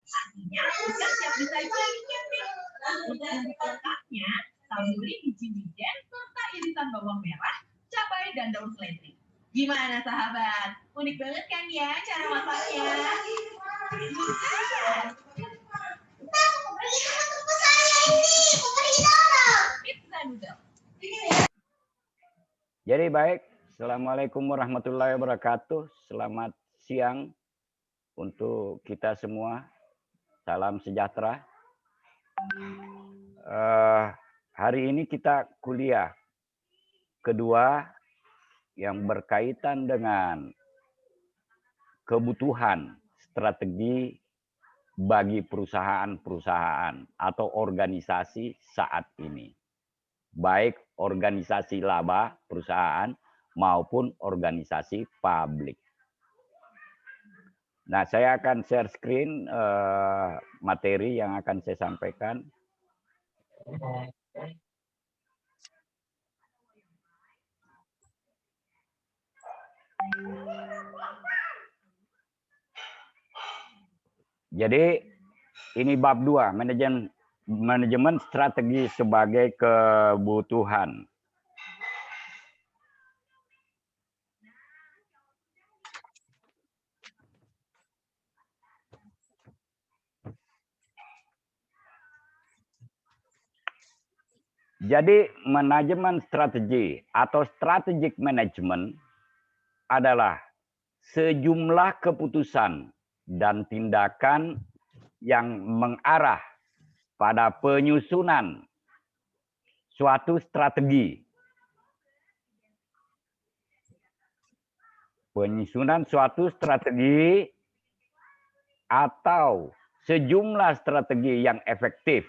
Artinya, udah siap disajikan nih. Untuk bumbu pelengkapnya, taburi biji wijen serta irisan bawang merah, cabai, dan daun seledri. Gimana sahabat? Unik banget kan ya cara masaknya? Jadi baik, Assalamualaikum warahmatullahi wabarakatuh. Selamat siang untuk kita semua. Salam sejahtera. Hari ini kita kuliah kedua yang berkaitan dengan kebutuhan strategi bagi perusahaan-perusahaan atau organisasi saat ini. Baik organisasi laba perusahaan maupun organisasi publik. Nah, saya akan share screen materi yang akan saya sampaikan. Jadi ini bab 2, manajemen strategi sebagai kebutuhan. Jadi manajemen strategi atau strategic management adalah sejumlah keputusan dan tindakan yang mengarah pada penyusunan suatu strategi. Penyusunan suatu strategi atau sejumlah strategi yang efektif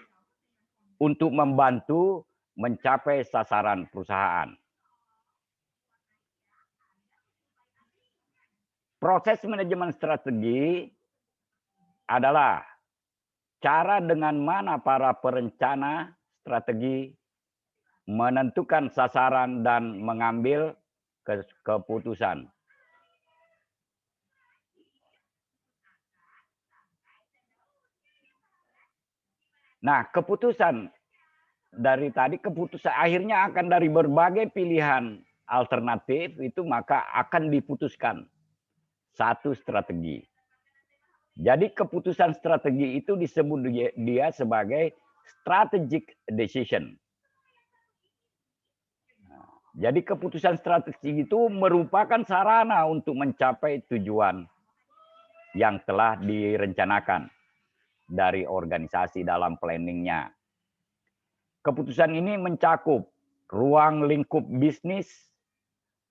untuk membantu mencapai sasaran perusahaan. Proses manajemen strategi adalah cara dengan mana para perencana strategi menentukan sasaran dan mengambil keputusan. Nah, keputusan dari tadi, keputusan akhirnya akan dari berbagai pilihan alternatif itu maka akan diputuskan satu strategi. Jadi keputusan strategi itu disebut dia sebagai strategic decision. Jadi keputusan strategi itu merupakan sarana untuk mencapai tujuan yang telah direncanakan dari organisasi dalam planningnya. Keputusan ini mencakup ruang lingkup bisnis,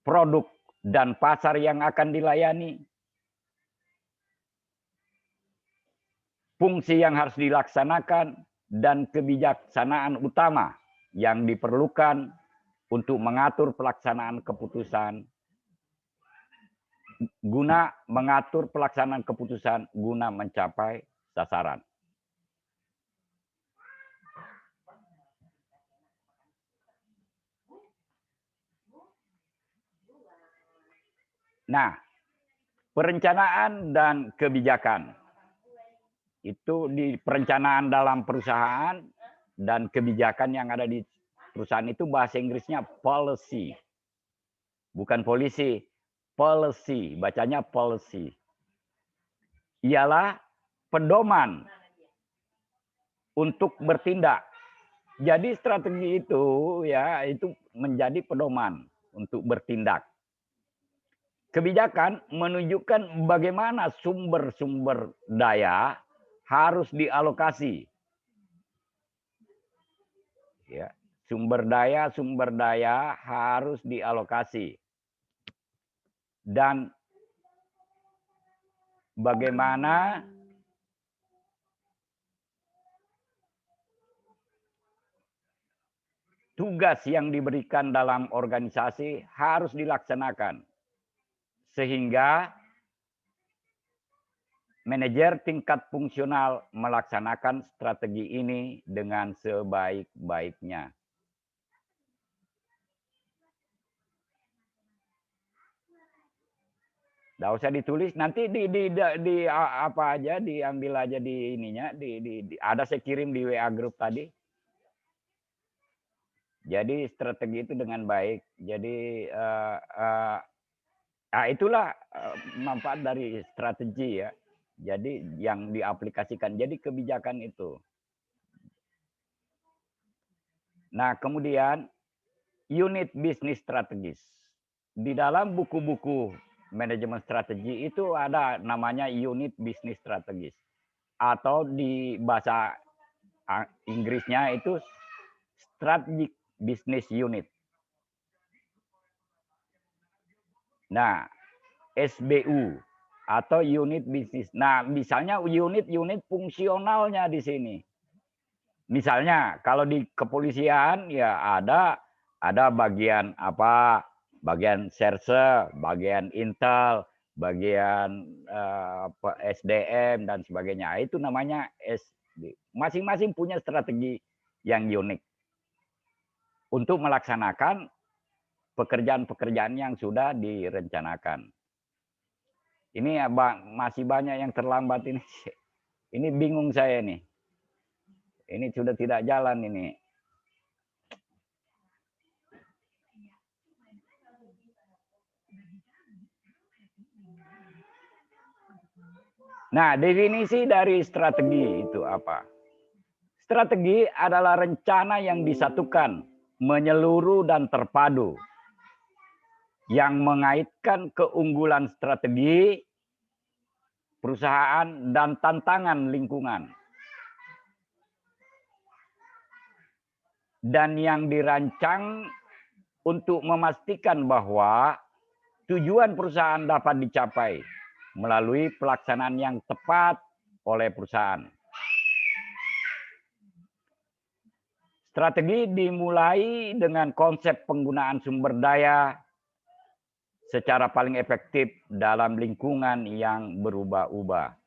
produk, dan pasar yang akan dilayani, fungsi yang harus dilaksanakan, dan kebijaksanaan utama yang diperlukan untuk mengatur pelaksanaan keputusan guna mencapai sasaran. Nah, perencanaan dan kebijakan. Itu di perencanaan dalam perusahaan dan kebijakan yang ada di perusahaan itu bahasa Inggrisnya policy. Bukan polisi, policy, bacanya policy. Ialah pedoman untuk bertindak. Jadi strategi itu ya itu menjadi pedoman untuk bertindak. Kebijakan menunjukkan bagaimana sumber-sumber daya harus dialokasi. Ya, sumber daya harus dialokasi. Dan bagaimana tugas yang diberikan dalam organisasi harus dilaksanakan. Sehingga manajer tingkat fungsional melaksanakan strategi ini dengan sebaik-baiknya. Nggak usah ditulis, nanti apa aja, diambil aja di ininya, ada saya kirim di WA grup tadi. Jadi strategi itu dengan baik. Jadi itulah manfaat dari strategi ya. Jadi yang diaplikasikan, jadi kebijakan itu. Nah kemudian unit bisnis strategis. Di dalam buku-buku manajemen strategi itu ada namanya unit bisnis strategis. Atau di bahasa Inggrisnya itu strategic business unit. Nah, SBU atau unit bisnis. Nah, misalnya unit-unit fungsionalnya di sini. Misalnya kalau di kepolisian ya ada bagian apa? Bagian serse, bagian intel, bagian SDM dan sebagainya. Itu namanya SD. Masing-masing punya strategi yang unik untuk melaksanakan pekerjaan-pekerjaan yang sudah direncanakan. Ini masih banyak yang terlambat ini. Ini bingung saya nih. Ini sudah tidak jalan ini. Nah, definisi dari strategi itu apa? Strategi adalah rencana yang disatukan, menyeluruh dan terpadu, yang mengaitkan keunggulan strategi, perusahaan, dan tantangan lingkungan. Dan yang dirancang untuk memastikan bahwa tujuan perusahaan dapat dicapai melalui pelaksanaan yang tepat oleh perusahaan. Strategi dimulai dengan konsep penggunaan sumber daya secara paling efektif dalam lingkungan yang berubah-ubah.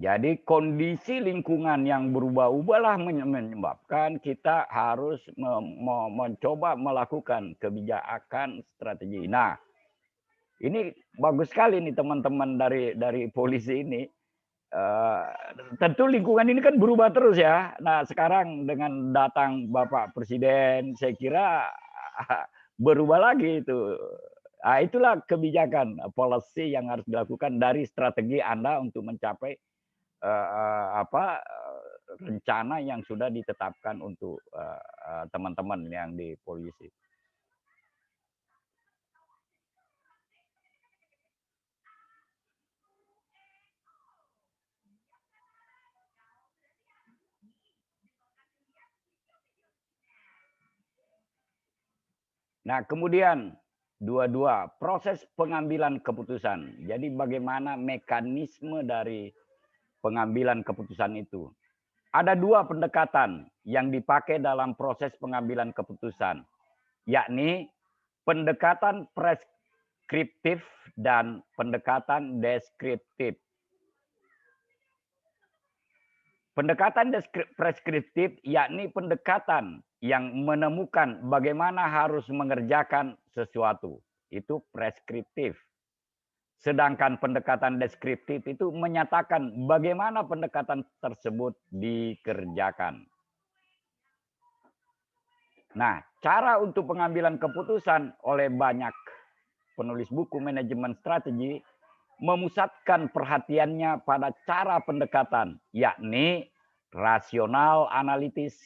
Jadi kondisi lingkungan yang berubah-ubahlah menyebabkan kita harus mencoba melakukan kebijakan strategi. Nah, ini bagus sekali nih teman-teman dari polisi ini. Tentu lingkungan ini kan berubah terus ya. Nah, sekarang dengan datang Bapak Presiden, saya kira berubah lagi itu. Nah, itulah kebijakan policy yang harus dilakukan dari strategi Anda untuk mencapai rencana yang sudah ditetapkan untuk teman-teman yang di polisi. Nah, kemudian proses pengambilan keputusan. Jadi bagaimana mekanisme dari pengambilan keputusan itu. Ada dua pendekatan yang dipakai dalam proses pengambilan keputusan, yakni pendekatan preskriptif dan pendekatan deskriptif. Pendekatan preskriptif yakni pendekatan yang menemukan bagaimana harus mengerjakan sesuatu. Itu preskriptif. Sedangkan pendekatan deskriptif itu menyatakan bagaimana pendekatan tersebut dikerjakan. Nah, cara untuk pengambilan keputusan oleh banyak penulis buku manajemen strategi memusatkan perhatiannya pada cara pendekatan, yakni rasional, analitis,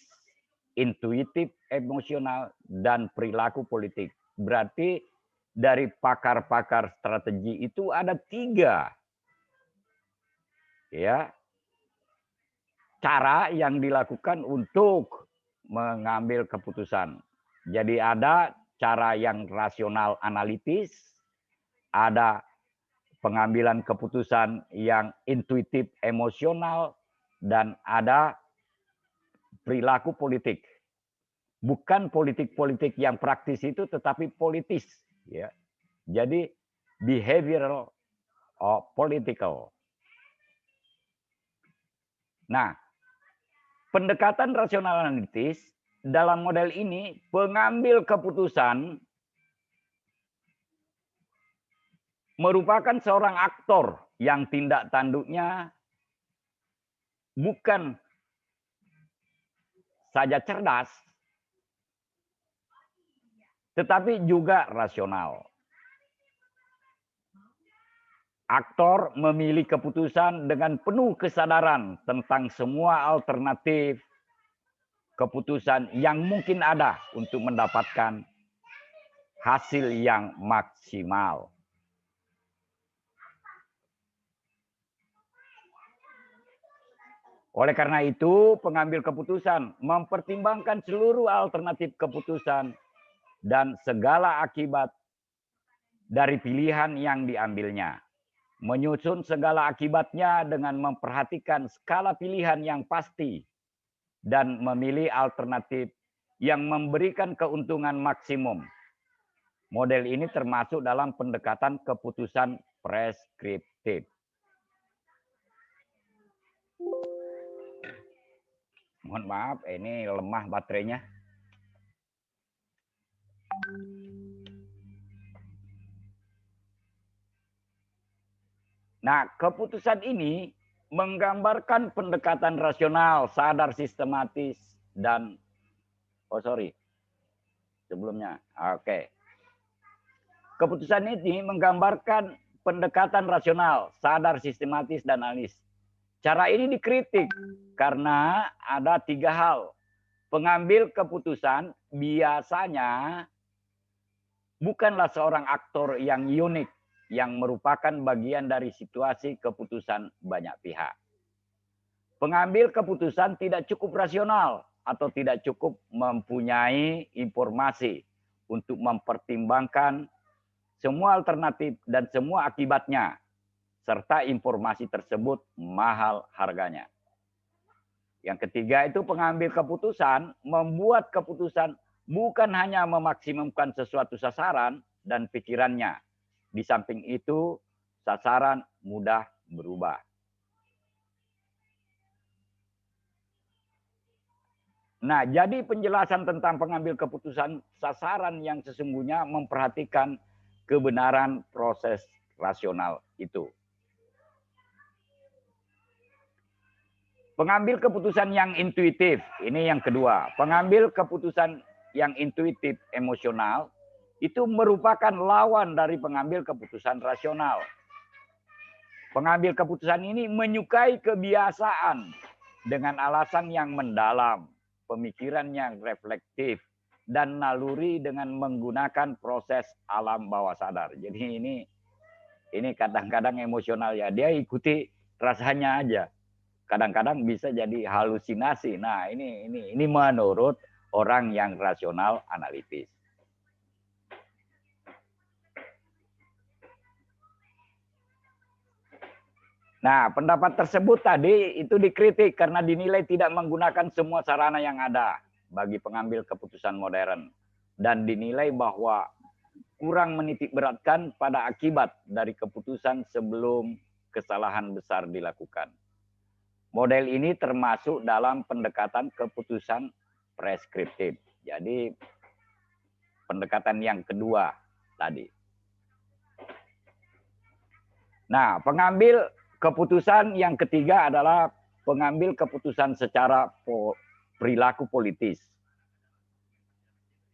intuitif, emosional, dan perilaku politik. Berarti dari pakar-pakar strategi itu ada 3 ya cara yang dilakukan untuk mengambil keputusan. Jadi ada cara yang rasional analitis, ada pengambilan keputusan yang intuitif emosional, dan ada perilaku politik. Bukan politik-politik yang praktis itu, tetapi politis. Ya. Jadi behavioral, or political. Nah, pendekatan rasional analitis dalam model ini, pengambil keputusan merupakan seorang aktor yang tindak tanduknya bukan saja cerdas, tetapi juga rasional. Aktor memilih keputusan dengan penuh kesadaran tentang semua alternatif keputusan yang mungkin ada untuk mendapatkan hasil yang maksimal. Oleh karena itu, pengambil keputusan mempertimbangkan seluruh alternatif keputusan dan segala akibat dari pilihan yang diambilnya. Menyusun segala akibatnya dengan memperhatikan skala pilihan yang pasti dan memilih alternatif yang memberikan keuntungan maksimum. Model ini termasuk dalam pendekatan keputusan preskriptif. Mohon maaf, ini lemah baterainya. Nah, keputusan ini menggambarkan pendekatan rasional, sadar, sistematis, dan sebelumnya. Oke. Keputusan ini menggambarkan pendekatan rasional, sadar, sistematis, dan analis. Cara ini dikritik karena ada 3 hal. Pengambil keputusan biasanya bukanlah seorang aktor yang unik, yang merupakan bagian dari situasi keputusan banyak pihak. Pengambil keputusan tidak cukup rasional atau tidak cukup mempunyai informasi untuk mempertimbangkan semua alternatif dan semua akibatnya, serta informasi tersebut mahal harganya. Yang ketiga itu pengambil keputusan membuat keputusan bukan hanya memaksimumkan sesuatu sasaran dan pikirannya. Di samping itu, sasaran mudah berubah. Nah, jadi penjelasan tentang pengambil keputusan sasaran yang sesungguhnya memperhatikan kebenaran proses rasional itu. Pengambil keputusan yang intuitif, ini yang kedua. Pengambil keputusan yang intuitif emosional itu merupakan lawan dari pengambil keputusan rasional. Pengambil keputusan ini menyukai kebiasaan dengan alasan yang mendalam, pemikiran yang reflektif, dan naluri dengan menggunakan proses alam bawah sadar. Jadi ini kadang-kadang emosional ya, dia ikuti rasanya aja. Kadang-kadang bisa jadi halusinasi. Nah, ini menurut orang yang rasional analitis. Nah, pendapat tersebut tadi itu dikritik karena dinilai tidak menggunakan semua sarana yang ada bagi pengambil keputusan modern dan dinilai bahwa kurang menitik beratkan pada akibat dari keputusan sebelum kesalahan besar dilakukan. Model ini termasuk dalam pendekatan keputusan preskriptif. Jadi pendekatan yang kedua tadi. Nah, pengambil keputusan yang ketiga adalah pengambil keputusan secara perilaku politis.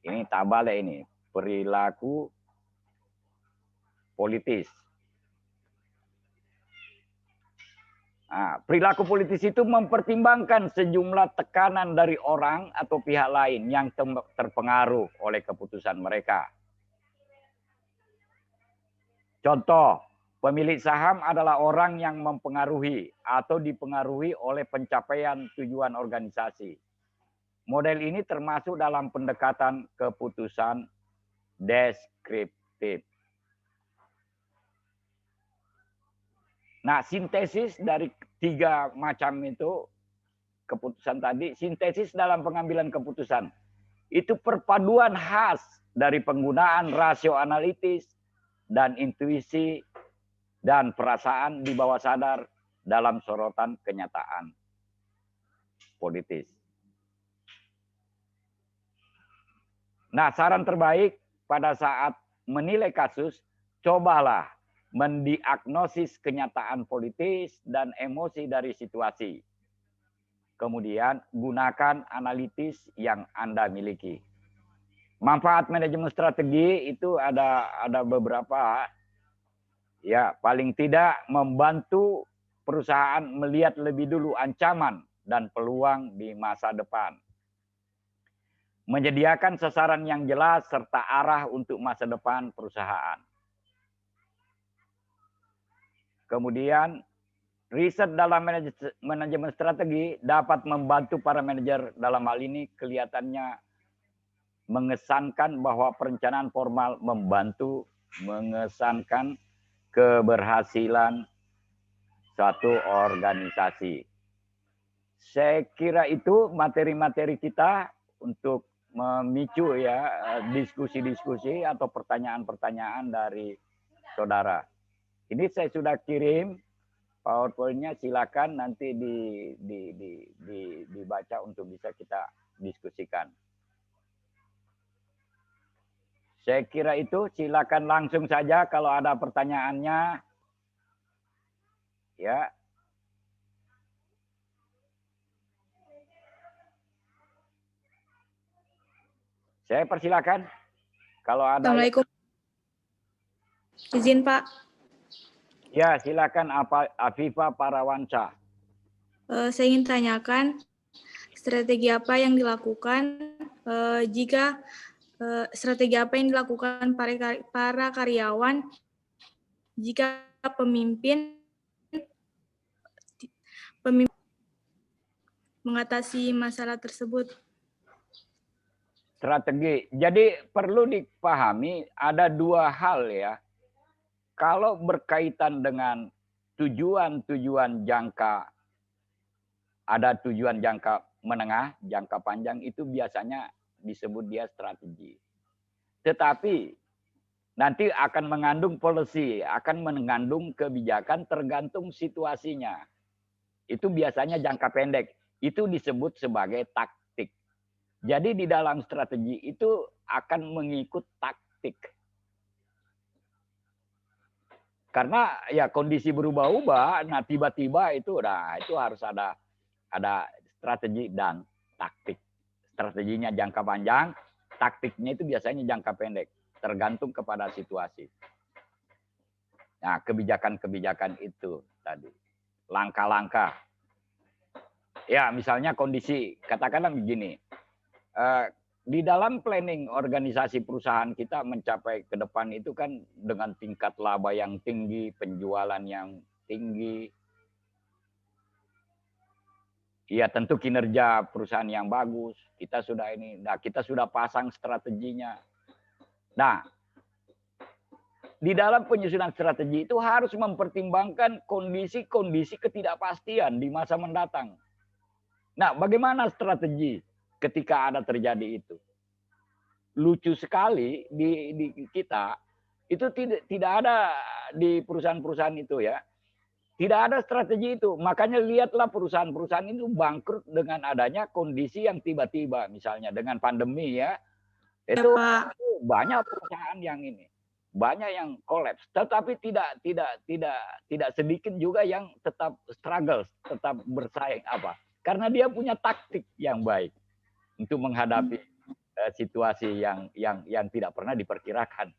Ini tabale ini, perilaku politis. Nah, perilaku politis itu mempertimbangkan sejumlah tekanan dari orang atau pihak lain yang terpengaruh oleh keputusan mereka. Contoh, pemilik saham adalah orang yang mempengaruhi atau dipengaruhi oleh pencapaian tujuan organisasi. Model ini termasuk dalam pendekatan keputusan deskriptif. Nah, sintesis dari 3 macam itu keputusan tadi, sintesis dalam pengambilan keputusan itu perpaduan khas dari penggunaan rasio analitis dan intuisi dan perasaan di bawah sadar dalam sorotan kenyataan politis. Nah, saran terbaik pada saat menilai kasus, cobalah mendiagnosis kenyataan politis dan emosi dari situasi. Kemudian gunakan analitis yang Anda miliki. Manfaat manajemen strategi itu ada beberapa, ya, paling tidak membantu perusahaan melihat lebih dulu ancaman dan peluang di masa depan. Menyediakan sasaran yang jelas serta arah untuk masa depan perusahaan. Kemudian riset dalam manajemen strategi dapat membantu para manajer dalam hal ini kelihatannya mengesankan bahwa perencanaan formal membantu mengesankan keberhasilan suatu organisasi. Saya kira itu materi-materi kita untuk memicu ya diskusi-diskusi atau pertanyaan-pertanyaan dari saudara. Ini saya sudah kirim PowerPoint-nya, silakan nanti dibaca untuk bisa kita diskusikan. Saya kira itu, silakan langsung saja kalau ada pertanyaannya. Ya. Saya persilakan. Kalau ada. Assalamualaikum. Izin, Pak. Ya, silakan Afifah Parawansa. Saya ingin tanyakan strategi apa yang dilakukan strategi apa yang dilakukan para karyawan jika pemimpin mengatasi masalah tersebut? Strategi. Jadi perlu dipahami ada dua hal ya. Kalau berkaitan dengan tujuan-tujuan jangka, ada tujuan jangka menengah, jangka panjang, itu biasanya disebut dia strategi. Tetapi nanti akan mengandung policy, akan mengandung kebijakan tergantung situasinya. Itu biasanya jangka pendek. Itu disebut sebagai taktik. Jadi di dalam strategi itu akan mengikut taktik. Karena ya kondisi berubah-ubah, nah tiba-tiba itu harus ada strategi dan taktik. Strateginya jangka panjang, taktiknya itu biasanya jangka pendek, tergantung kepada situasi. Nah, kebijakan-kebijakan itu tadi, langkah-langkah. Ya, misalnya kondisi, katakanlah begini, di dalam planning organisasi perusahaan kita mencapai ke depan itu kan dengan tingkat laba yang tinggi, penjualan yang tinggi, ya tentu kinerja perusahaan yang bagus. Kita sudah pasang strateginya. Nah, di dalam penyusunan strategi itu harus mempertimbangkan kondisi-kondisi ketidakpastian di masa mendatang. Nah, bagaimana strategi ketika ada terjadi itu? Lucu sekali di kita itu tidak ada di perusahaan-perusahaan itu ya. Tidak ada strategi itu. Makanya lihatlah perusahaan-perusahaan itu bangkrut dengan adanya kondisi yang tiba-tiba, misalnya dengan pandemi ya. Itu banyak perusahaan yang ini, banyak yang kolaps. Tetapi tidak sedikit juga yang tetap struggle, tetap bersaing apa? Karena dia punya taktik yang baik untuk menghadapi situasi yang tidak pernah diperkirakan.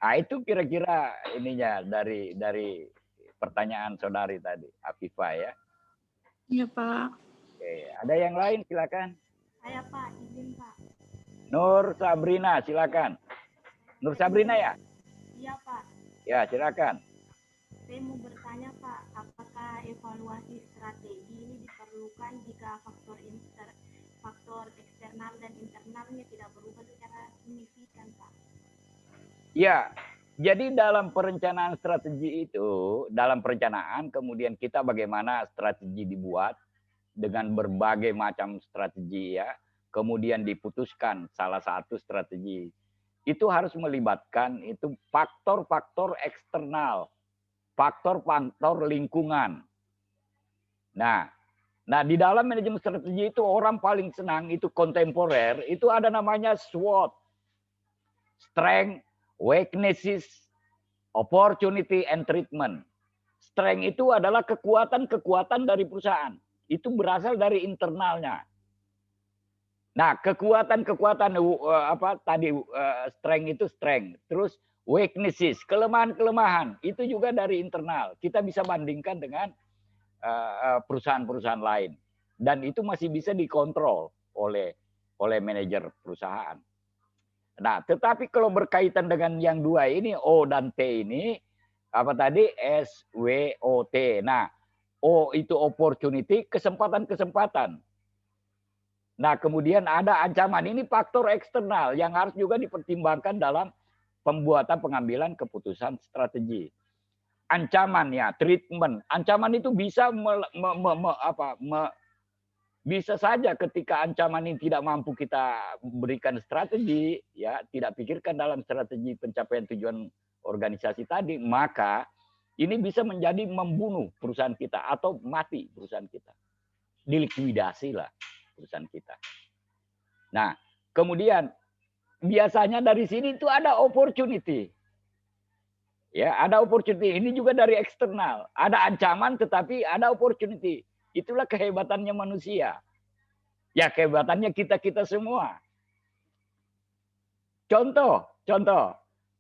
Nah, itu kira-kira ininya dari pertanyaan saudari tadi, Afifah ya. Iya, Pak. Oke, ada yang lain silakan. Saya Pak, izin Pak. Nur Sabrina silakan. Nur Sabrina ya? Iya Pak. Ya, silakan. Saya mau bertanya Pak, apakah evaluasi strategi ini diperlukan jika faktor eksternal dan internalnya tidak berubah secara signifikan Pak? Ya, jadi dalam perencanaan strategi itu, dalam perencanaan kemudian kita bagaimana strategi dibuat dengan berbagai macam strategi ya, kemudian diputuskan salah satu strategi itu harus melibatkan itu faktor-faktor eksternal, faktor-faktor lingkungan. Nah, di dalam manajemen strategi itu orang paling senang itu kontemporer, itu ada namanya SWOT. Strength, weaknesses, opportunity, and treatment. Strength itu adalah kekuatan-kekuatan dari perusahaan. Itu berasal dari internalnya. Nah, kekuatan-kekuatan strength itu strength. Terus weaknesses, kelemahan-kelemahan itu juga dari internal. Kita bisa bandingkan dengan perusahaan-perusahaan lain dan itu masih bisa dikontrol oleh manajer perusahaan. Nah, tetapi kalau berkaitan dengan yang dua ini O dan T ini apa tadi SWOT. Nah, O itu opportunity, kesempatan-kesempatan. Nah, kemudian ada ancaman. Ini faktor eksternal yang harus juga dipertimbangkan dalam pembuatan pengambilan keputusan strategi. Ancaman ya, treatment. Ancaman itu bisa bisa saja ketika ancaman ini tidak mampu kita berikan strategi, ya, tidak pikirkan dalam strategi pencapaian tujuan organisasi tadi, maka ini bisa menjadi membunuh perusahaan kita atau mati perusahaan kita. Dilikuidasi lah perusahaan kita. Nah, kemudian biasanya dari sini itu ada opportunity. Ya, ada opportunity. Ini juga dari eksternal. Ada ancaman tetapi ada opportunity. Itulah kehebatannya manusia. Ya, kehebatannya kita-kita semua. Contoh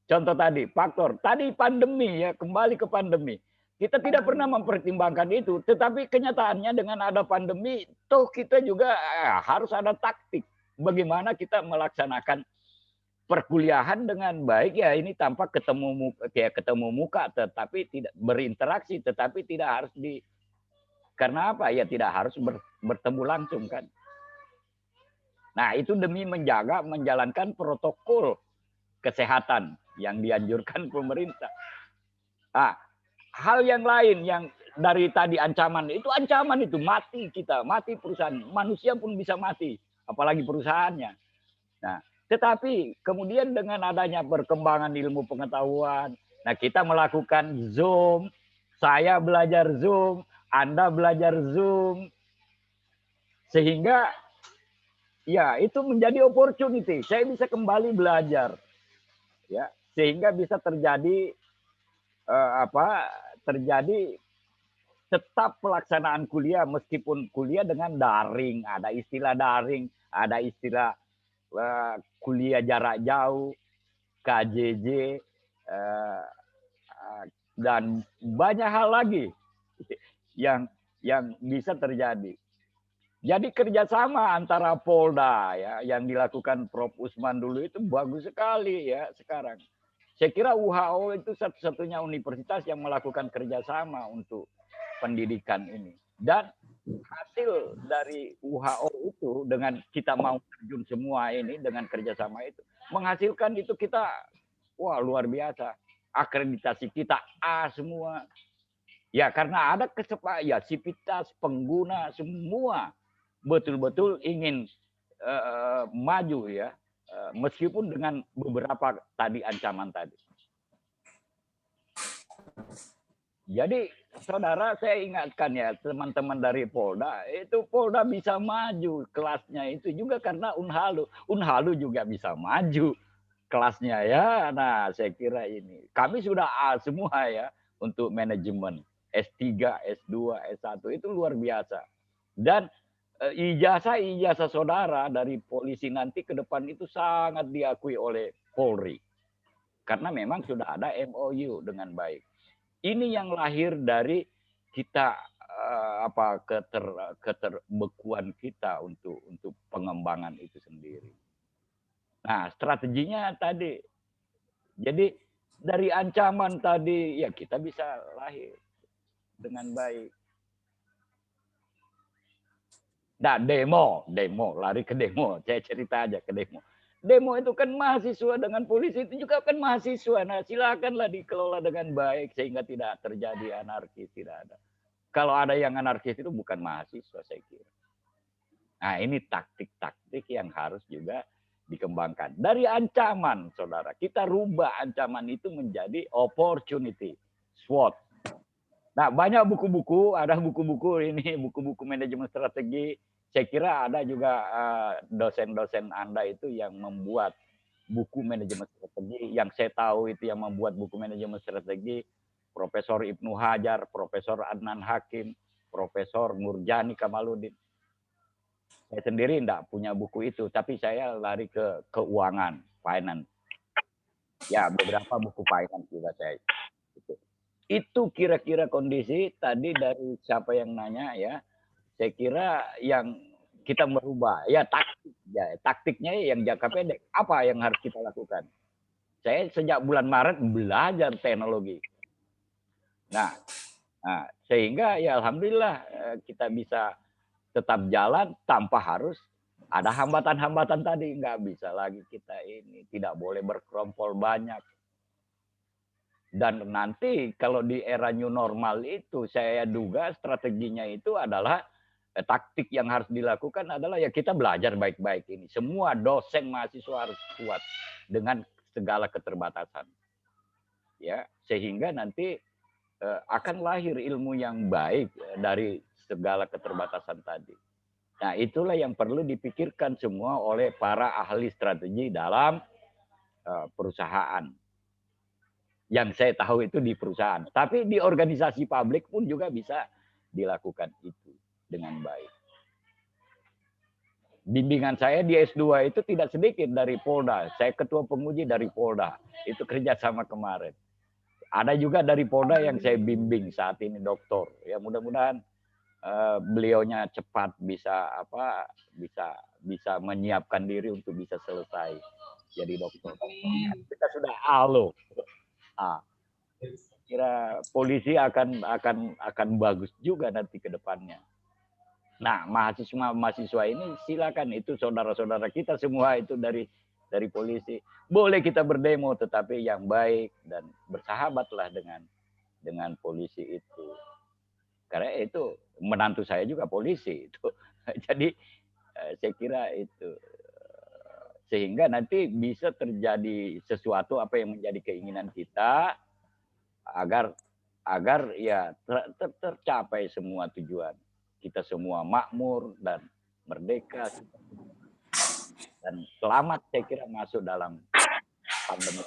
tadi, faktor. Tadi pandemi ya, kembali ke pandemi. Kita tidak pernah mempertimbangkan itu, tetapi kenyataannya dengan ada pandemi, toh kita juga harus ada taktik. Bagaimana kita melaksanakan perkuliahan dengan baik ya, ini tanpa ketemu muka tetapi tidak berinteraksi, tetapi tidak harus karena apa ya, tidak harus bertemu langsung kan. Nah, itu demi menjalankan protokol kesehatan yang dianjurkan pemerintah. Nah, hal yang lain yang dari tadi ancaman itu mati kita, mati perusahaan, manusia pun bisa mati, apalagi perusahaannya. Nah, tetapi kemudian dengan adanya perkembangan ilmu pengetahuan, nah kita melakukan Zoom, saya belajar Zoom, Anda belajar Zoom, sehingga ya itu menjadi opportunity. Saya bisa kembali belajar, ya, sehingga bisa terjadi terjadi tetap pelaksanaan kuliah meskipun kuliah dengan daring, ada istilah daring, ada istilah kuliah jarak jauh, KJJ, dan banyak hal lagi yang bisa terjadi. Jadi kerjasama antara Polda ya yang dilakukan Prof. Usman dulu itu bagus sekali ya sekarang. Saya kira WHO itu satu-satunya universitas yang melakukan kerjasama untuk pendidikan ini. Dan hasil dari WHO itu dengan kita mau terjun semua ini dengan kerjasama itu menghasilkan itu kita wah luar biasa, akreditasi kita A semua ya, karena ada kesepakatan ya, sivitas pengguna semua betul-betul ingin maju ya, meskipun dengan beberapa tadi ancaman tadi. Jadi saudara, saya ingatkan ya teman-teman dari Polda, itu Polda bisa maju kelasnya itu juga karena Unhalu juga bisa maju kelasnya ya. Nah, saya kira ini kami sudah A semua ya untuk manajemen S3, S2, S1 itu luar biasa. Dan ijazah saudara dari polisi nanti ke depan itu sangat diakui oleh Polri. Karena memang sudah ada MOU dengan baik. Ini yang lahir dari kita keterbekuan kita untuk pengembangan itu sendiri. Nah, strateginya tadi. Jadi dari ancaman tadi ya kita bisa lahir dengan baik. Nah, demo, lari ke demo. Saya cerita aja ke demo. Demo itu kan mahasiswa dengan polisi itu juga kan mahasiswa. Nah, silakanlah dikelola dengan baik sehingga tidak terjadi anarkis, tidak ada. Kalau ada yang anarkis itu bukan mahasiswa saya kira. Nah, ini taktik-taktik yang harus juga dikembangkan. Dari ancaman, saudara, kita rubah ancaman itu menjadi opportunity, SWOT. Nah, banyak buku-buku, ada buku-buku ini, buku-buku manajemen strategi. Saya kira ada juga dosen-dosen Anda itu yang membuat buku manajemen strategi. Yang saya tahu itu yang membuat buku manajemen strategi, Profesor Ibnu Hajar, Profesor Adnan Hakim, Profesor Murjani Kamaluddin. Saya sendiri tidak punya buku itu, tapi saya lari ke keuangan, finance. Ya, beberapa buku finance juga saya. Itu kira-kira kondisi tadi dari siapa yang nanya ya. Saya kira yang kita merubah ya taktiknya yang jangka pendek. Apa yang harus kita lakukan? Saya sejak bulan Maret belajar teknologi. Nah, sehingga ya alhamdulillah kita bisa tetap jalan tanpa harus ada hambatan-hambatan tadi. Nggak bisa lagi kita ini, tidak boleh berkerompol banyak. Dan nanti kalau di era new normal itu saya duga strateginya itu adalah taktik yang harus dilakukan adalah ya kita belajar baik-baik ini. Semua dosen mahasiswa harus kuat dengan segala keterbatasan. Ya, sehingga nanti akan lahir ilmu yang baik dari segala keterbatasan tadi. Nah, itulah yang perlu dipikirkan semua oleh para ahli strategi dalam perusahaan. Yang saya tahu itu di perusahaan. Tapi di organisasi publik pun juga bisa dilakukan itu dengan baik. Bimbingan saya di S2 itu tidak sedikit dari Polda. Saya ketua penguji dari Polda. Itu kerjasama kemarin. Ada juga dari Polda yang saya bimbing saat ini doktor. Ya mudah-mudahan beliaunya cepat bisa bisa menyiapkan diri untuk bisa selesai jadi dokter. Kita sudah alo. Kira polisi akan bagus juga nanti ke depannya. Nah, mahasiswa ini silakan, itu saudara-saudara kita semua itu dari polisi. Boleh kita berdemo tetapi yang baik dan bersahabatlah dengan polisi itu. Karena itu menantu saya juga polisi itu. Jadi saya kira itu sehingga nanti bisa terjadi sesuatu apa yang menjadi keinginan kita agar ya tercapai semua tujuan. Kita semua makmur dan merdeka dan selamat, saya kira masuk dalam pandemi.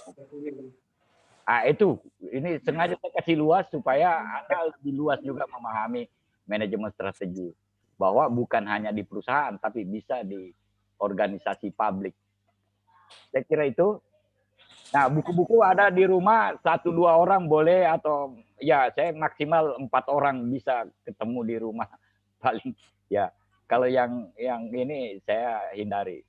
Itu ini sengaja saya kasih luas supaya Anda lebih luas juga memahami manajemen strategi, bahwa bukan hanya di perusahaan tapi bisa di organisasi publik. Saya kira itu. Nah, buku-buku ada di rumah 1-2 orang boleh, atau ya saya maksimal 4 orang bisa ketemu di rumah paling ya. Kalau yang ini saya hindari.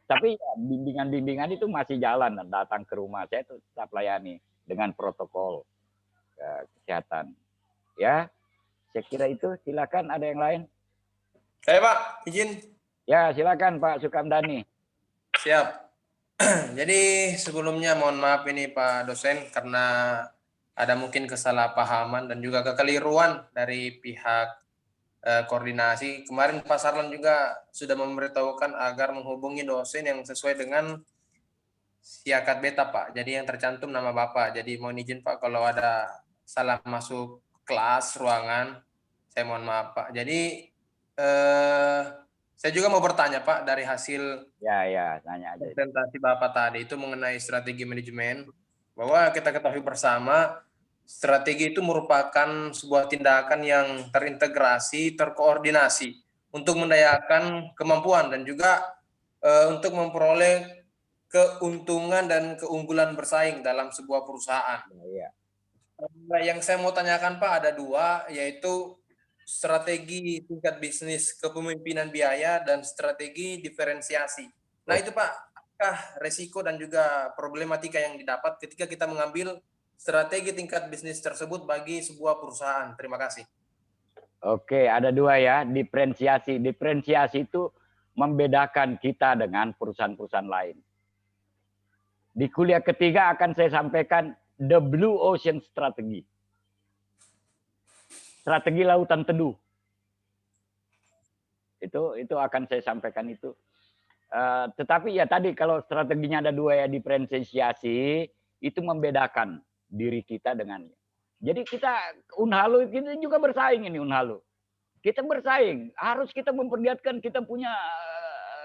Tapi ya, bimbingan itu masih jalan, datang ke rumah saya tetap layani dengan protokol kesehatan. Ya, saya kira itu. Silakan ada yang lain. Saya Pak, izin. Ya, silakan Pak Sukamdani. Siap. Jadi sebelumnya mohon maaf ini Pak dosen karena ada mungkin kesalahpahaman dan juga kekeliruan dari pihak koordinasi. Kemarin Pak Sarlan juga sudah memberitahukan agar menghubungi dosen yang sesuai dengan siakat beta Pak. Jadi yang tercantum nama Bapak. Jadi mohon izin Pak kalau ada salah masuk kelas, ruangan, saya mohon maaf Pak. Jadi saya juga mau bertanya Pak dari hasil tanya aja. Presentasi Bapak tadi itu mengenai strategi manajemen, bahwa kita ketahui bersama strategi itu merupakan sebuah tindakan yang terintegrasi, terkoordinasi untuk mendayakan kemampuan dan juga untuk memperoleh keuntungan dan keunggulan bersaing dalam sebuah perusahaan. Yang saya mau tanyakan Pak ada 2, yaitu strategi tingkat bisnis kepemimpinan biaya dan strategi diferensiasi. Nah itu Pak, apakah resiko dan juga problematika yang didapat ketika kita mengambil strategi tingkat bisnis tersebut bagi sebuah perusahaan? Terima kasih. Oke, ada 2 ya, diferensiasi. Diferensiasi itu membedakan kita dengan perusahaan-perusahaan lain. Di kuliah ketiga akan saya sampaikan the Blue Ocean Strategy. Strategi lautan teduh. Itu akan saya sampaikan itu. Tetapi ya tadi kalau strateginya ada dua ya, diferensiasi itu membedakan diri kita dengannya. Jadi kita Unhalu kita juga bersaing ini Unhalu. Kita bersaing, harus kita memperlihatkan kita punya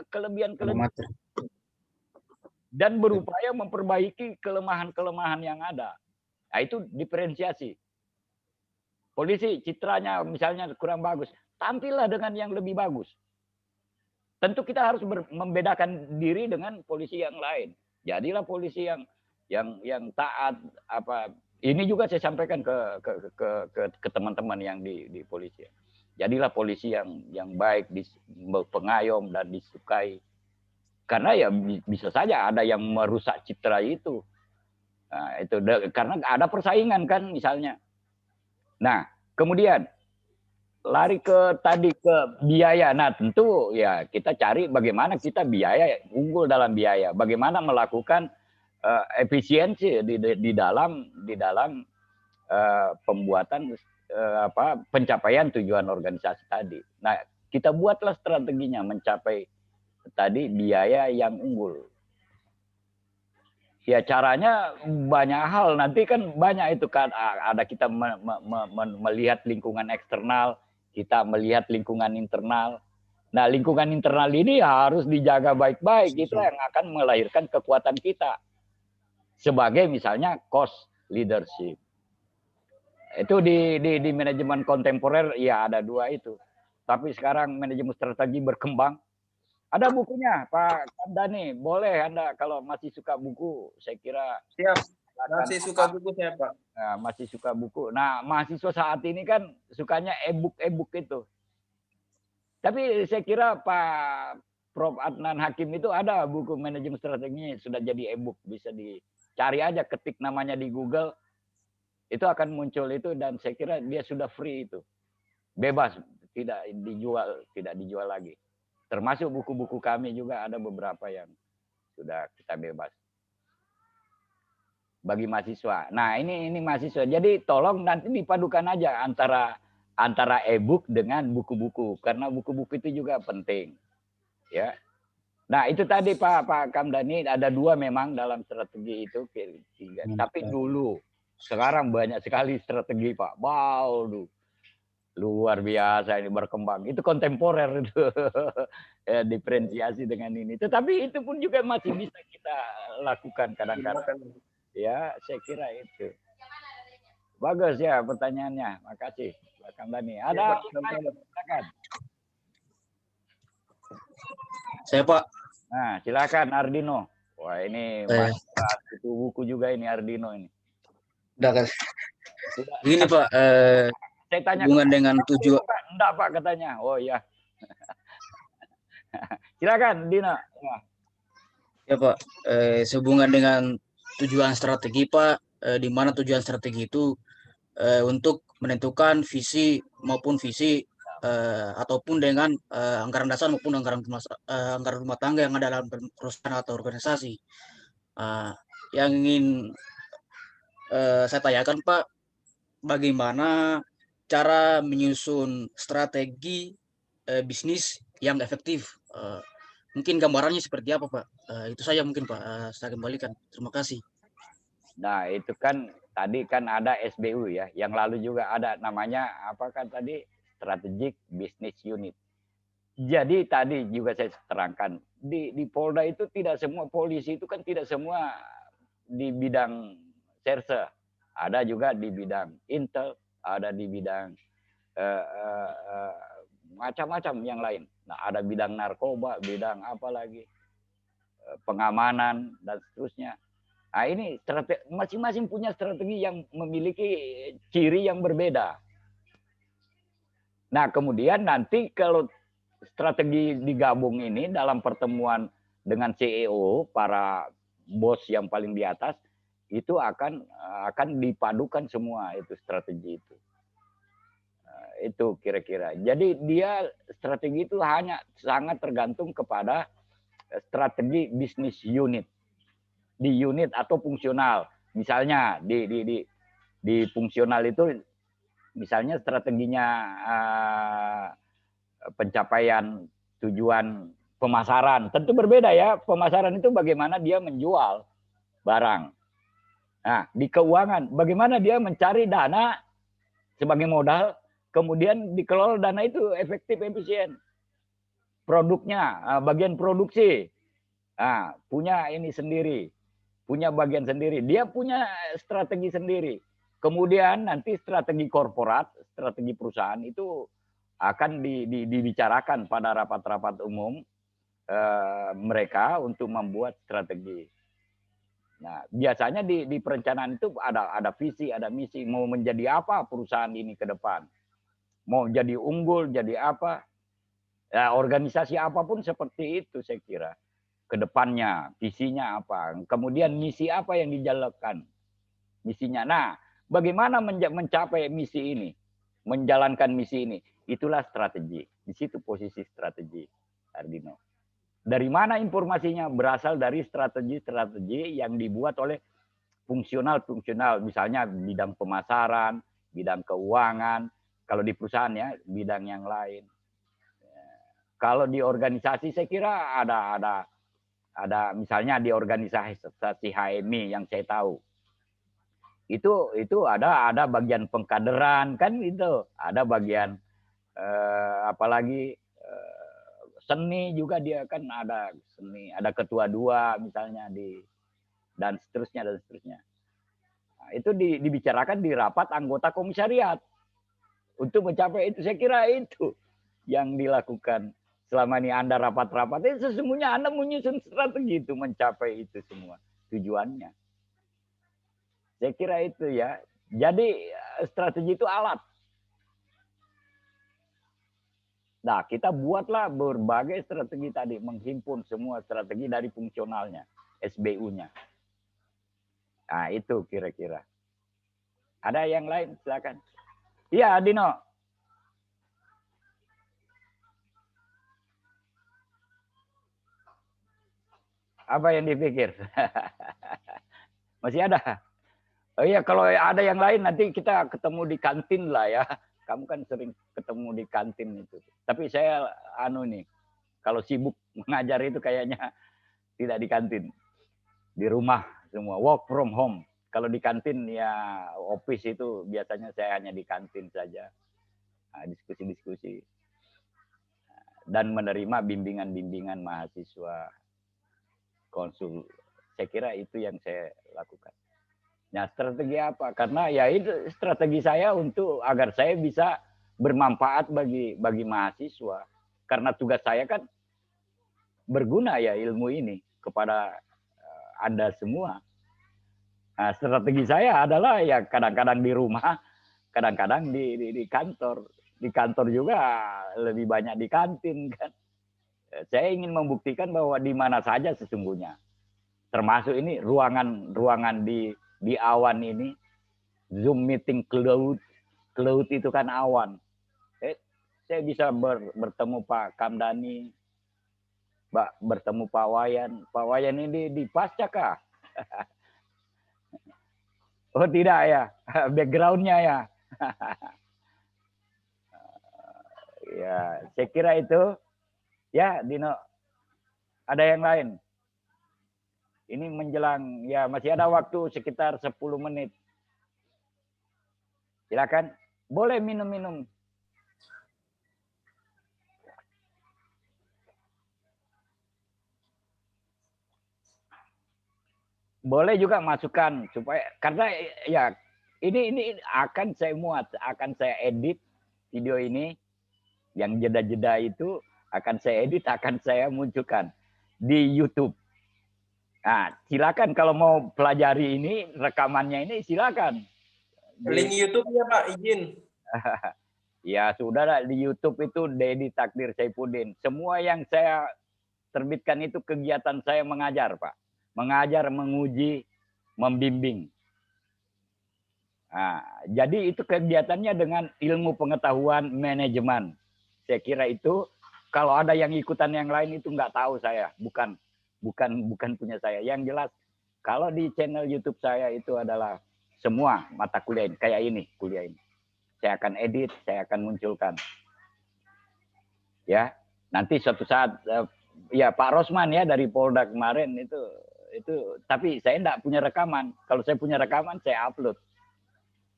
kelebihan-kelebihan dan berupaya memperbaiki kelemahan-kelemahan yang ada. Nah, itu diferensiasi. Polisi citranya misalnya kurang bagus, tampillah dengan yang lebih bagus. Tentu kita harus membedakan diri dengan polisi yang lain. Jadilah polisi yang taat apa. Ini juga saya sampaikan ke teman-teman yang di polisi. Jadilah polisi yang baik, pengayom dan disukai. Karena ya bisa saja ada yang merusak citra itu. Nah, itu karena ada persaingan kan misalnya. Nah, kemudian lari ke biaya. Nah, tentu ya kita cari bagaimana kita unggul dalam biaya. Bagaimana melakukan efisiensi di dalam pembuatan pencapaian tujuan organisasi tadi. Nah, kita buatlah strateginya mencapai tadi biaya yang unggul. Ya caranya banyak hal. Nanti kan banyak itu kan ada kita melihat lingkungan eksternal, kita melihat lingkungan internal. Nah, lingkungan internal ini harus dijaga baik-baik. Itu yang akan melahirkan kekuatan kita. Sebagai misalnya cost leadership. Itu di manajemen kontemporer ya ada dua itu. Tapi sekarang manajemen strategi berkembang. Ada bukunya, Pak Kamdani. Boleh Anda kalau masih suka buku, saya kira. Siap. Masih suka buku saya, Pak. Nah, masih suka buku. Nah, mahasiswa saat ini kan sukanya e-book itu. Tapi saya kira Pak Prof. Adnan Hakim itu ada buku manajemen strategi sudah jadi e-book. Bisa dicari aja, ketik namanya di Google. Itu akan muncul itu dan saya kira dia sudah free itu. Bebas, tidak dijual lagi. Termasuk buku-buku kami juga ada beberapa yang sudah kita bebas. Bagi mahasiswa. Nah, ini mahasiswa. Jadi tolong nanti dipadukan aja antara e-book dengan buku-buku karena buku-buku itu juga penting. Ya. Nah, itu tadi Pak Kamdani ada dua memang dalam strategi itu tiga. Tapi dulu sekarang banyak sekali strategi Pak. Luar biasa ini berkembang. Itu kontemporer itu. Ya, diferensiasi dengan ini. Tetapi itu pun juga masih bisa kita lakukan kadang-kadang. Ya, saya kira itu. Bagus ya pertanyaannya. Makasih Pak Kamdani. Ada silakan. Saya Pak. Nah, silakan Ardino. Wah, ini itu buku juga ini Ardino ini. Udah kan. Begini Pak, saya tanya hubungan dengan tujuan. Enggak Pak katanya. Oh iya. Silakan Dina. Ya Pak, sehubungan dengan tujuan strategi Pak, di mana tujuan strategi itu untuk menentukan visi maupun visi ataupun dengan anggaran dasar maupun anggaran rumah tangga yang ada dalam perusahaan atau organisasi. Yang ingin saya tanyakan Pak, bagaimana cara menyusun strategi bisnis yang efektif? Mungkin gambarannya seperti apa Pak? Itu saja mungkin Pak, saya kembalikan. Terima kasih. Nah, itu kan tadi kan ada SBU ya, yang lalu juga ada namanya apa kan tadi Strategic Business Unit. Jadi tadi juga saya terangkan di Polda itu tidak semua polisi itu kan tidak semua di bidang serse, ada juga di bidang intel, ada di bidang macam-macam yang lain. Nah, ada bidang narkoba, bidang apa lagi, pengamanan dan seterusnya. Nah, ini masing-masing punya strategi yang memiliki ciri yang berbeda. Nah, kemudian nanti kalau strategi digabung ini dalam pertemuan dengan CEO, para bos yang paling di atas, itu akan dipadukan semua itu strategi itu. Itu kira-kira. Jadi dia strategi itu hanya sangat tergantung kepada strategi bisnis unit. Di unit atau fungsional. Misalnya di fungsional itu misalnya strateginya pencapaian tujuan pemasaran. Tentu berbeda ya. Pemasaran itu bagaimana dia menjual barang. Nah, di keuangan, bagaimana dia mencari dana sebagai modal, kemudian dikelola dana itu efektif, efisien. Produknya, bagian produksi, punya ini sendiri, punya bagian sendiri. Dia punya strategi sendiri. Kemudian nanti strategi korporat, strategi perusahaan itu akan dibicarakan pada rapat-rapat umum mereka untuk membuat strategi. Nah, biasanya di perencanaan itu ada visi, ada misi, mau menjadi apa perusahaan ini ke depan. Mau jadi unggul, jadi apa. Ya, organisasi apapun seperti itu saya kira. Ke depannya, visinya apa. Kemudian misi apa yang dijalankan. Misinya. Nah, bagaimana mencapai misi ini. Menjalankan misi ini. Itulah strategi. Di situ posisi strategi, Ardino. Dari mana informasinya? Berasal dari strategi-strategi yang dibuat oleh fungsional-fungsional. Misalnya bidang pemasaran, bidang keuangan. Kalau di perusahaan ya, bidang yang lain. Kalau di organisasi saya kira ada misalnya di organisasi HMI yang saya tahu. Itu ada bagian pengkaderan kan itu. Ada bagian apalagi seni juga dia kan ada seni, ada ketua 2 misalnya dan seterusnya. Nah, itu dibicarakan di rapat anggota komisariat untuk mencapai itu. Saya kira itu yang dilakukan selama ini Anda rapat-rapat. Sesungguhnya Anda menyusun strategi itu mencapai itu semua tujuannya. Saya kira itu ya. Jadi strategi itu alat. Nah, kita buatlah berbagai strategi tadi, menghimpun semua strategi dari fungsionalnya, SBU-nya. Nah, itu kira-kira. Ada yang lain? Silakan. Iya, Dino. Apa yang dipikir? Masih ada? Oh iya, kalau ada yang lain nanti kita ketemu di kantin lah ya. Kamu kan sering ketemu di kantin itu. Tapi saya nih, kalau sibuk mengajar itu kayaknya tidak di kantin. Di rumah semua, work from home. Kalau di kantin ya office itu biasanya saya hanya di kantin saja. Diskusi-diskusi. Dan menerima bimbingan-bimbingan mahasiswa konsul. Saya kira itu yang saya lakukan. Nah, strategi apa? Karena ya itu strategi saya untuk agar saya bisa bermanfaat bagi mahasiswa. Karena tugas saya kan berguna ya ilmu ini kepada Anda semua. Nah, strategi saya adalah ya kadang-kadang di rumah, kadang-kadang di kantor. Di kantor juga lebih banyak di kantin kan. Saya ingin membuktikan bahwa di mana saja sesungguhnya. Termasuk ini ruangan di awan ini, Zoom meeting cloud itu kan awan. Saya bisa bertemu Pak Kamdani, bertemu Pak Wayan ini di pasca kah? Oh tidak ya, backgroundnya ya. Ya, saya kira itu. Ya, Dino, ada yang lain? Ini menjelang, ya masih ada waktu sekitar 10 menit. Silakan, boleh minum-minum. Boleh juga masukkan supaya karena ya ini akan saya muat, akan saya edit video ini yang jeda-jeda itu akan saya edit, akan saya munculkan di YouTube. Nah, silakan kalau mau pelajari ini rekamannya ini silakan. Link YouTube-nya Pak, izin. Ya sudah lah, di YouTube itu Dedi Takdir Saifuddin. Semua yang saya terbitkan itu kegiatan saya mengajar, Pak. Mengajar, menguji, membimbing. Nah, jadi itu kegiatannya dengan ilmu pengetahuan manajemen. Saya kira itu kalau ada yang ikutan yang lain itu nggak tahu saya, bukan punya saya. Yang jelas kalau di channel YouTube saya itu adalah semua mata kuliah ini, kayak ini kuliah ini. Saya akan edit, saya akan munculkan. Ya, nanti suatu saat ya Pak Rosman ya dari Polda kemarin itu tapi saya enggak punya rekaman. Kalau saya punya rekaman saya upload.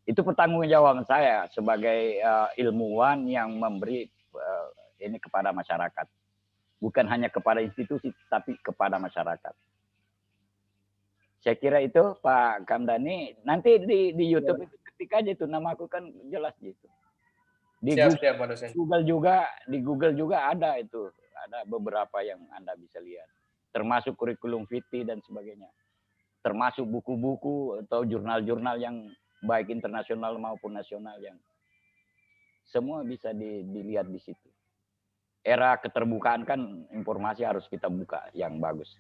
Itu pertanggungjawaban saya sebagai ilmuwan yang memberi ini kepada masyarakat. Bukan hanya kepada institusi tapi kepada masyarakat. Saya kira itu Pak Kamdani. Nanti di YouTube itu ketik aja itu namaku kan jelas gitu. Di Siap, Pak dosen. di Google juga ada itu. Ada beberapa yang Anda bisa lihat. Termasuk kurikulum Fiti dan sebagainya. Termasuk buku-buku atau jurnal-jurnal yang baik internasional maupun nasional yang semua bisa dilihat di situ. Era keterbukaan kan informasi harus kita buka yang bagus.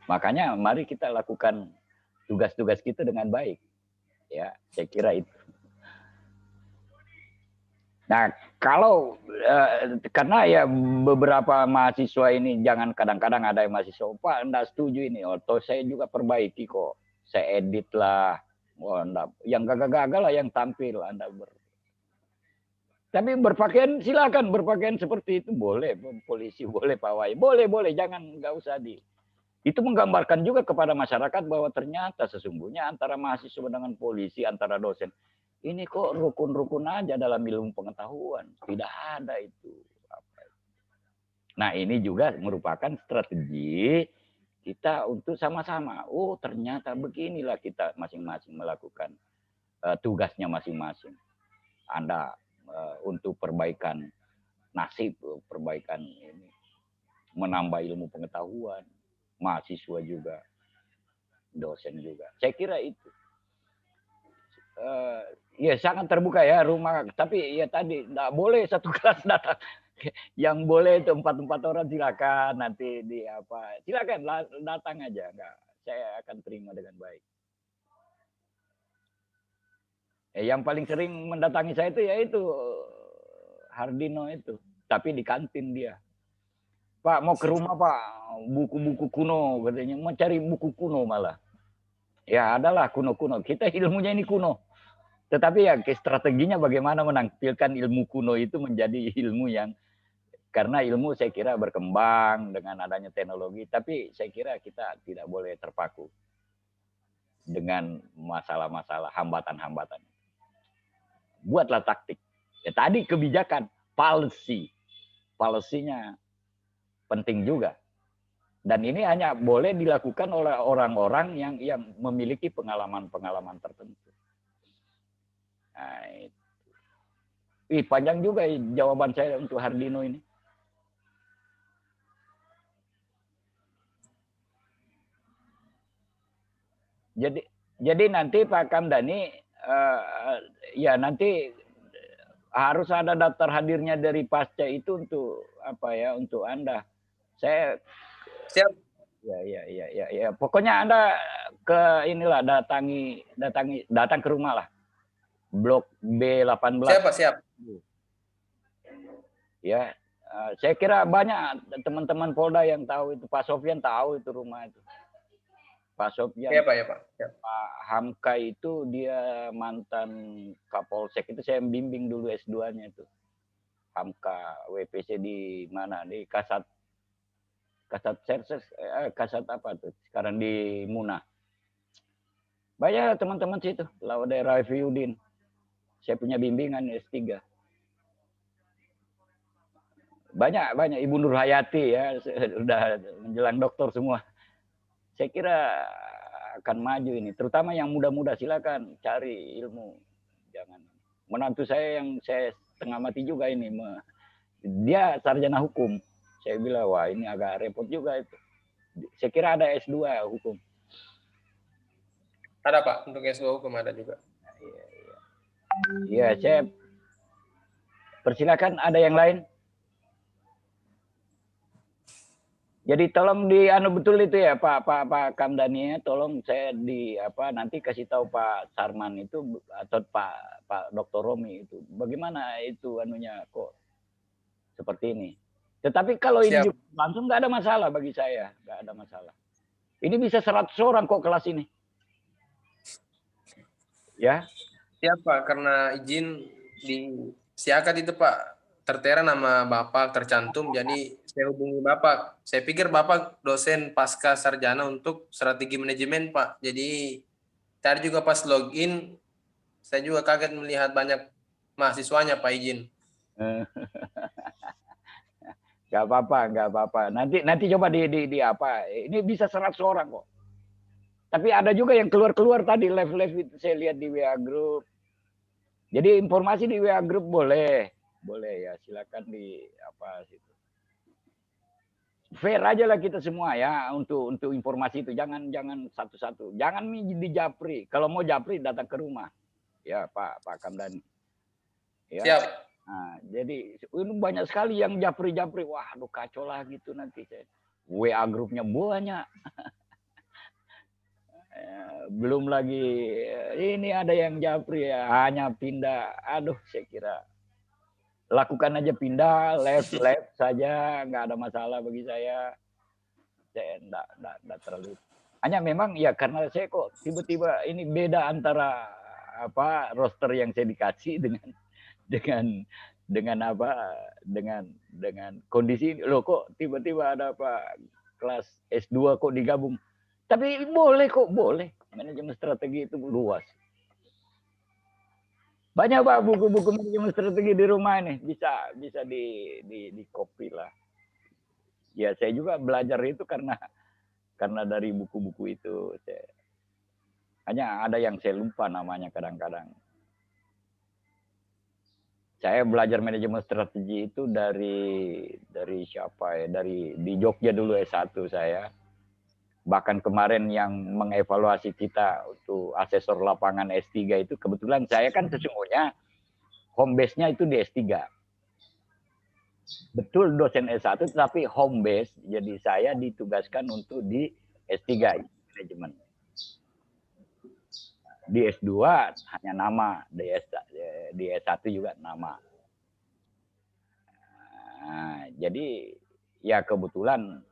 Makanya mari kita lakukan tugas-tugas kita dengan baik. Ya, saya kira itu. Nah, kalau karena ya beberapa mahasiswa ini jangan kadang-kadang ada yang mahasiswa, Pak, Anda setuju ini, atau saya juga perbaiki kok, saya edit lah, yang gagal-gagal lah yang tampil, Anda tapi berpakaian silakan berpakaian seperti itu boleh, polisi boleh, pawai boleh, jangan nggak usah itu menggambarkan juga kepada masyarakat bahwa ternyata sesungguhnya antara mahasiswa dengan polisi, antara dosen ini kok rukun-rukun aja dalam ilmu pengetahuan. Tidak ada itu. Nah, ini juga merupakan strategi kita untuk sama-sama. Oh, ternyata beginilah kita masing-masing melakukan tugasnya masing-masing. Anda untuk perbaikan nasib, perbaikan ini, menambah ilmu pengetahuan, mahasiswa juga, dosen juga. Saya kira itu. Ya sangat terbuka ya rumah, tapi ya tadi nggak boleh satu kelas datang. Yang boleh itu 4 orang silakan, nanti di apa silakan datang aja, enggak, saya akan terima dengan baik. Yang paling sering mendatangi saya itu yaitu Hardino itu, tapi di kantin dia. Pak mau ke rumah Pak, buku-buku kuno katanya, mau cari buku kuno malah. Ya adalah kuno-kuno, kita ilmunya ini kuno. Tetapi ya strateginya bagaimana menampilkan ilmu kuno itu menjadi ilmu yang, karena ilmu saya kira berkembang dengan adanya teknologi, tapi saya kira kita tidak boleh terpaku dengan masalah-masalah hambatan-hambatan. Buatlah taktik. Ya, tadi kebijakan, policy-nya penting juga. Dan ini hanya boleh dilakukan oleh orang-orang yang memiliki pengalaman-pengalaman tertentu. Nah, itu. Panjang juga jawaban saya untuk Hardino ini. Jadi nanti Pak Kamdani ya nanti harus ada daftar hadirnya dari pasca itu untuk apa ya, untuk Anda. Saya siap. Ya. Pokoknya Anda ke inilah datang ke rumah lah. Blok B18. Siap. Ya, saya kira banyak teman-teman Polda yang tahu itu. Pak Sofyan tahu itu rumah itu. Pak Sofyan. Ya Pak. Pak Hamka itu dia mantan Kapolsek, itu saya bimbing dulu S2-nya itu. Hamka WPC di mana? Di Kasat Serses, Kasat apa tuh? Sekarang di Muna. Banyak teman-teman situ. Laude Rafiuddin. Saya punya bimbingan S3. Banyak Ibu Nur Hayati ya, sudah menjelang doktor semua. Saya kira akan maju ini, terutama yang muda-muda, silakan cari ilmu. Jangan. Menantu saya yang saya setengah mati juga ini, dia sarjana hukum. Saya bilang, wah ini agak repot juga itu. Saya kira ada S2 hukum. Ada Pak, untuk S2 hukum ada juga. Iya, saya persilakan, ada yang lain. Jadi tolong betul itu ya Pak Kamdani, tolong saya nanti kasih tahu Pak Sarman itu atau Pak Dr. Romi itu bagaimana itu kok seperti ini. Tetapi kalau ini langsung nggak ada masalah bagi saya, nggak ada masalah. Ini bisa 100 orang kok kelas ini. Ya. Siap Pak, karena izin di Siakat itu Pak tertera nama Bapak tercantum, jadi saya hubungi Bapak. Saya pikir Bapak dosen pasca sarjana untuk strategi manajemen, Pak. Jadi tadi juga pas login, saya juga kaget melihat banyak mahasiswanya, Pak, izin. Nggak apa-apa. Nanti coba di apa? Ini bisa 100 orang kok. Tapi ada juga yang keluar tadi live itu saya lihat di WA group. Jadi informasi di WA group boleh ya, silakan di apa situ. Fair aja lah kita semua ya untuk informasi itu, jangan satu-satu. Jangan di japri. Kalau mau japri datang ke rumah. Ya, Pak Kamdani. Ya. Siap. Nah, jadi ini banyak sekali yang japri. Wah, aduh kacau lah gitu nanti. WA grupnya banyak. Belum lagi ini ada yang japri ya, hanya pindah. Aduh, saya kira lakukan aja pindah, left saja, nggak ada masalah bagi saya. Saya enggak terlalu. Hanya memang ya karena saya kok tiba-tiba ini beda antara apa roster yang saya dikasih dengan kondisi ini. Loh kok tiba-tiba ada apa kelas S2 kok digabung. Tapi boleh. Manajemen strategi itu luas. Banyak Pak buku-buku manajemen strategi di rumah ini, bisa di copy lah. Ya saya juga belajar itu karena dari buku-buku itu. Hanya ada yang saya lupa namanya kadang-kadang. Saya belajar manajemen strategi itu dari siapa ya? Di Jogja dulu S1 saya. Bahkan kemarin yang mengevaluasi kita untuk asesor lapangan S3 itu kebetulan saya kan sesungguhnya home base-nya itu di S3. Betul dosen S1 tapi home base, jadi saya ditugaskan untuk di S3 manajemen. Di S2 hanya nama, di S1 juga nama. Nah, jadi ya kebetulan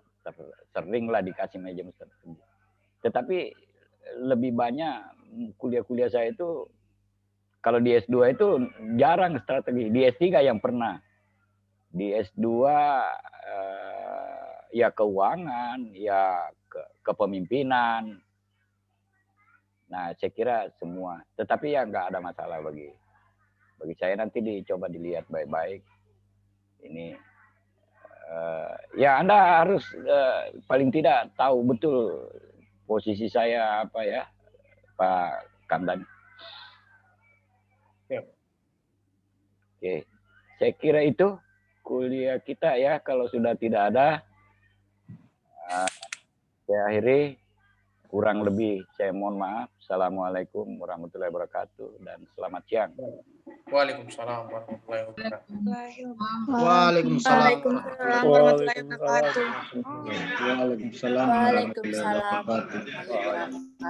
seringlah dikasih manajemen strategi. Tetapi lebih banyak kuliah-kuliah saya itu kalau di S2 itu jarang strategi. Di S3 yang pernah. Di S2 ya keuangan, ya kepemimpinan. Nah, saya kira semua. Tetapi ya nggak ada masalah bagi saya, nanti dicoba dilihat baik-baik. Ini ya Anda harus paling tidak tahu betul posisi saya apa ya, Pak Kamdan. Oke, saya kira itu kuliah kita ya. Kalau sudah tidak ada, saya akhiri. Kurang lebih saya mohon maaf. Assalamualaikum warahmatullahi wabarakatuh dan selamat siang. Waalaikumsalam warahmatullahi wabarakatuh. Waalaikumsalam warahmatullahi wabarakatuh. Waalaikumsalam warahmatullahi wabarakatuh.